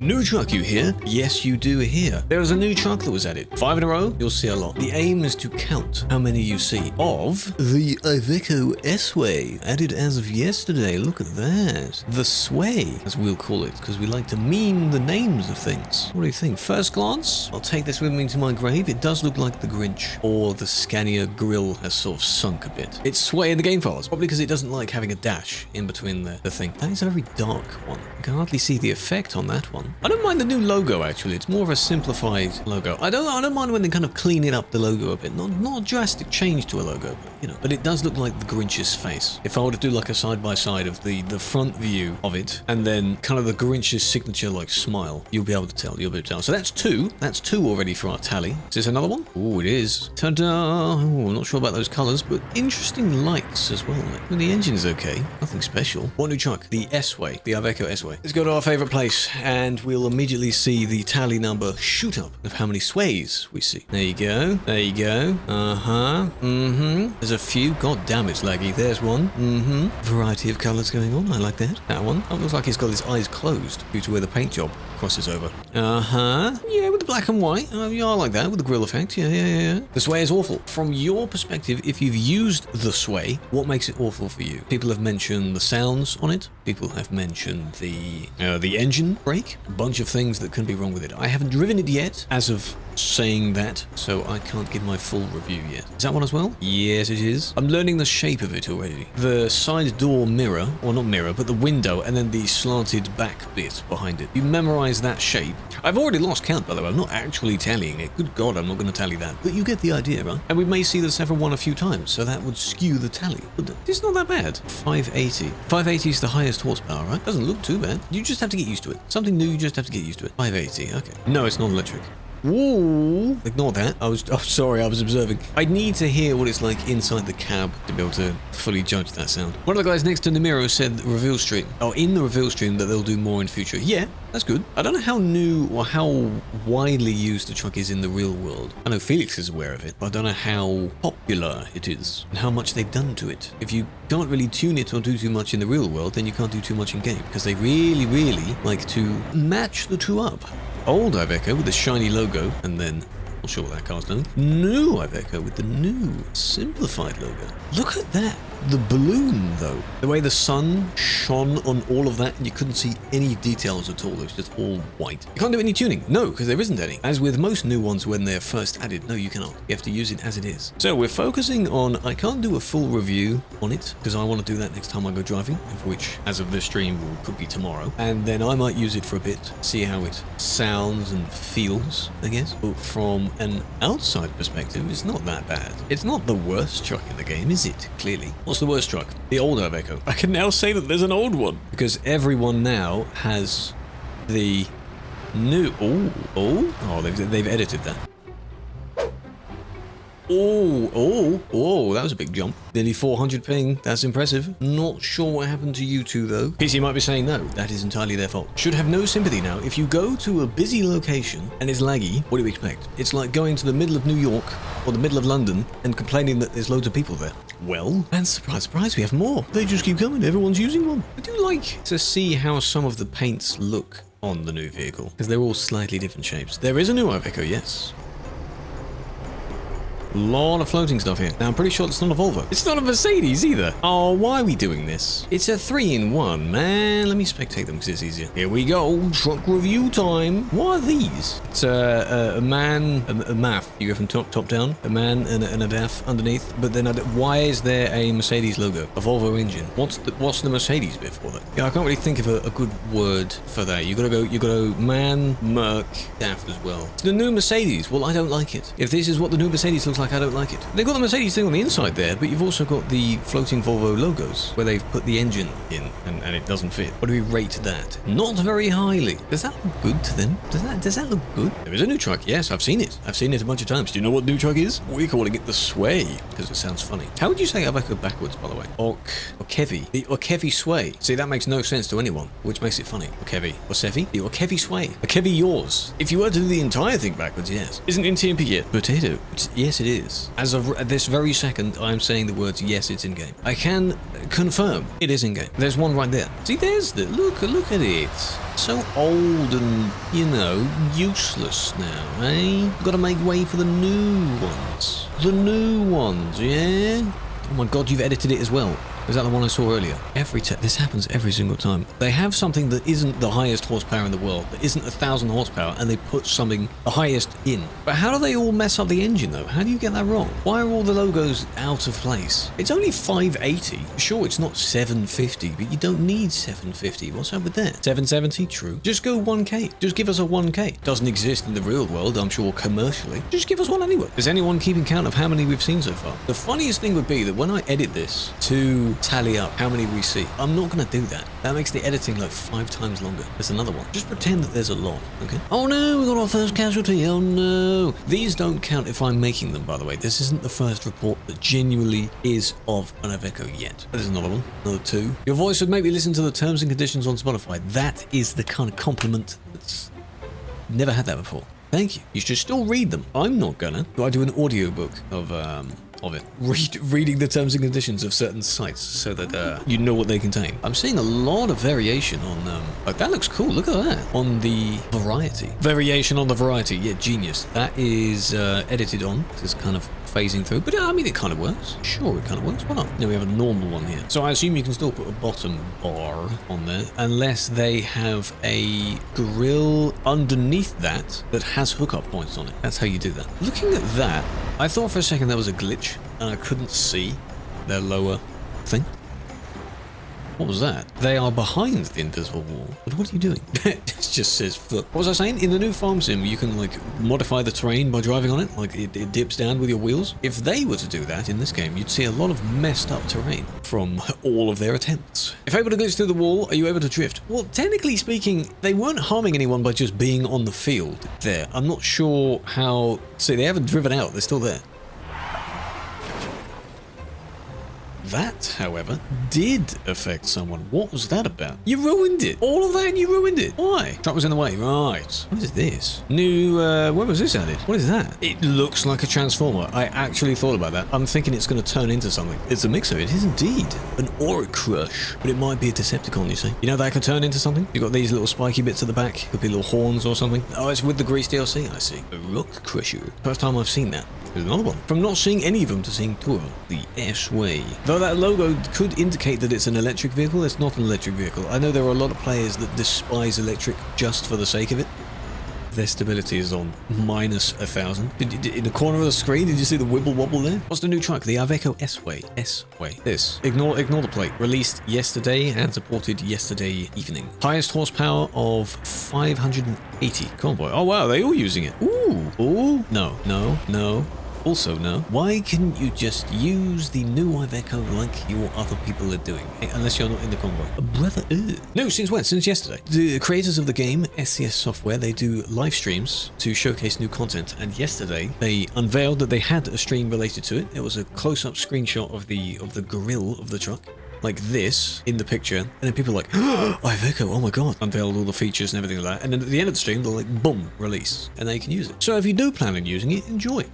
New truck, you hear? Yes, you do hear. There is a new truck that was added. 5 in a row, you'll see a lot. The aim is to count how many you see of the IVECO S-Way, added as of yesterday. Look at that. The Sway, as we'll call it, because we like to meme the names of things. What do you think? First glance, I'll take this with me to my grave. It does look like the Grinch, or the Scania grill has sort of sunk a bit. It's Sway in the game files, probably because it doesn't like having a dash in between the thing. That is a very dark one. I can hardly see the effect on that one. I don't mind the new logo, actually. It's more of a simplified logo. I don't mind when they kind of clean it up, the logo a bit. Not a drastic change to a logo, but, you know. But it does look like the Grinch's face. If I were to do like a side-by-side of the front view of it, and then kind of the Grinch's signature, like, smile, you'll be able to tell. You'll be able to tell. So that's two. That's two already for our tally. Is this another one? Oh, it is. Ta-da! Oh, I'm not sure about those colors, but interesting lights as well. Well, the engine's okay. Nothing special. One new truck. The S-Way. The IVECO S-Way. Let's go to our favorite place, and we'll immediately see the tally number shoot up of how many sways we see. There you go. There you go. There's a few. God damn, it's laggy. There's one. Variety of colors going on. I like that. That one. That looks like he's got his eyes closed due to where the paint job crosses over. Yeah, with the black and white. Yeah, I like that with the grill effect. Yeah. The Sway is awful. From your perspective, if you've used the Sway, what makes it awful for you? People have mentioned the sounds on it. People have mentioned the engine brake. A bunch of things that can be wrong with it. I haven't driven it yet, as of saying that, so I can't give my full review yet. Is that one as well? Yes, it is. I'm learning the shape of it already. The side door mirror, or not mirror, but the window, and then the slanted back bit behind it. You memorize that shape. I've already lost count, by the way. I'm not actually tallying it. Good God, I'm not going to tally that. But you get the idea, right? And we may see the 7-1 a few times, so that would skew the tally. But it's not that bad. 580. 580 is the highest horsepower, right? Doesn't look too bad. You just have to get used to it. Something new, you just have to get used to it. 580, okay. No, it's not electric. Ooh, ignore that. Oh, sorry, I was observing. I need to hear what it's like inside the cab to be able to fully judge that sound. One of the guys next to Namiro said reveal stream. Oh, in the reveal stream that they'll do more in future. Yeah, that's good. I don't know how new or how widely used the truck is in the real world. I know Felix is aware of it, but I don't know how popular it is and how much they've done to it. If you can't really tune it or do too much in the real world, then you can't do too much in game, because they really like to match the two up. Old IVECO with the shiny logo, and then, not sure what that car's doing. New IVECO with the new simplified logo. Look at that. The balloon, though. The way the sun shone on all of that, and you couldn't see any details at all. It was just all white. You can't do any tuning. No, because there isn't any. As with most new ones when they're first added, no, you cannot. You have to use it as it is. So we're focusing on, I can't do a full review on it, because I want to do that next time I go driving, which, as of this stream, could be tomorrow. And then I might use it for a bit, see how it sounds and feels, I guess. But from an outside perspective, it's not that bad. It's not the worst truck in the game, is it? Clearly. What's the worst truck? The old IVECO. I can now say that there's an old one, because everyone now has the new. Oh, they've edited that. Oh, that was a big jump. Nearly 400 ping, that's impressive. Not sure what happened to you two though. PC might be saying no, that is entirely their fault. Should have no sympathy now. If you go to a busy location and it's laggy, what do you expect? It's like going to the middle of New York or the middle of London and complaining that there's loads of people there. Well, and surprise, surprise, we have more. They just keep coming, everyone's using one. I do like to see how some of the paints look on the new vehicle, because they're all slightly different shapes. There is a new IVECO, yes. Lot of floating stuff here. Now, I'm pretty sure it's not a Volvo. It's not a Mercedes either. Oh, why are we doing this? It's a 3-in-1, man. Let me spectate them because it's easier. Here we go. Truck review time. What are these? It's a man, a math. You go from top down. A man and a DAF underneath. But then, why is there a Mercedes logo? A Volvo engine. What's the Mercedes bit for that? Yeah, I can't really think of a good word for that. You gotta go man, Merc, DAF as well. It's the new Mercedes. Well, I don't like it. If this is what the new Mercedes looks like, I don't like it. They've got the Mercedes thing on the inside there, but you've also got the floating Volvo logos where they've put the engine in and it doesn't fit. What do we rate that? Not very highly. Does that look good to them? Does that look good? There is a new truck. Yes, I've seen it. I've seen it a bunch of times. Do you know what new truck is? We're calling it the Sway because it sounds funny. How would you say IVECO backwards, by the way? Okevi. The Okevi Sway. See, that makes no sense to anyone, which makes it funny. Okevi. Osevi? The Okevi Sway. Okevi yours. If you were to do the entire thing backwards, yes. Isn't in TMP yet. Potato. Yes, it is. is. As of this very second, I'm saying the words, yes, it's in-game. I can confirm it is in-game. There's one right there. See, there's the, look at it. So old and, you know, useless now, eh? Gotta make way for the new ones. The new ones, yeah? Oh my god, you've edited it as well. Is that the one I saw earlier? This happens every single time. They have something that isn't the highest horsepower in the world, that isn't 1,000 horsepower, and they put something the highest in. But how do they all mess up the engine though? How do you get that wrong? Why are all the logos out of place? It's only 580. Sure, it's not 750, but you don't need 750. What's up with that? 770? True. Just go 1K. Just give us a 1K. Doesn't exist in the real world, I'm sure, commercially. Just give us one anyway. Is anyone keeping count of how many we've seen so far? The funniest thing would be that when I edit this to tally up how many we see, I'm not going to do that. That makes the editing like 5 times longer. There's another one. Just pretend that there's a lot, okay? Oh no, we got our first casualty. Oh no. These don't count if I'm making them, by the way. This isn't the first report that genuinely is of an IVECO yet. There's another one. Another 2. Your voice would make me listen to the terms and conditions on Spotify. That is the kind of compliment that's never had that before. Thank you. You should still read them. I'm not gonna. I do an audiobook of it. Reading the terms and conditions of certain sites so that you know what they contain. I'm seeing a lot of variation on, like that looks cool, look at that. On the variety. Variation on the variety, yeah, genius. That is edited on, it's kind of phasing through, but I mean it kind of works. Sure, it kind of works, why not? Now we have a normal one here. So I assume you can still put a bottom bar on there, unless they have a grill underneath that that has hookup points on it. That's how you do that. Looking at that, I thought for a second that was a glitch, and I couldn't see their lower thing. What was that? They are behind the invisible wall. But what are you doing? It just says foot. What was I saying? In the new farm sim, you can like modify the terrain by driving on it. Like it dips down with your wheels. If they were to do that in this game, you'd see a lot of messed up terrain from all of their attempts. If able to glitch through the wall, are you able to drift? Well, technically speaking, they weren't harming anyone by just being on the field there. I'm not sure how... See, they haven't driven out. They're still there. That, however, did affect someone. What was that about? You ruined it. All of that and you ruined it. Why? Truck was in the way. Right. What is this? New, when was this added? What is that? It looks like a transformer. I actually thought about that. I'm thinking it's going to turn into something. It's a mixer. It is indeed an aura crush, but it might be a Decepticon, you see. You know that could turn into something? You've got these little spiky bits at the back. Could be little horns or something. Oh, it's with the Grease DLC, I see. A rock crusher. First time I've seen that. There's another one. From not seeing any of them to seeing 2 of them. The S-Way. Though that logo could indicate that it's an electric vehicle, it's not an electric vehicle. I know there are a lot of players that despise electric just for the sake of it. Their stability is on -1,000. In the corner of the screen, did you see the wibble wobble there? What's the new truck? The IVECO S-Way. S-Way. This. Ignore the plate. Released yesterday and supported yesterday evening. Highest horsepower of 580. Convoy. Oh wow, they all using it. Ooh. Ooh. No. No. No. Also, no. Why couldn't you just use the new IVECO like your other people are doing? Hey, unless you're not in the convoy. Brother, no, since when? Since yesterday. The creators of the game, SCS Software, they do live streams to showcase new content. And yesterday, they unveiled that they had a stream related to it. It was a close-up screenshot of the grill of the truck. Like this in the picture, and then people are like, oh, IVECO, oh my god, unveiled all the features and everything like that. And then at the end of the stream, they'll like, boom, release, and now you can use it. So if you do plan on using it, enjoy.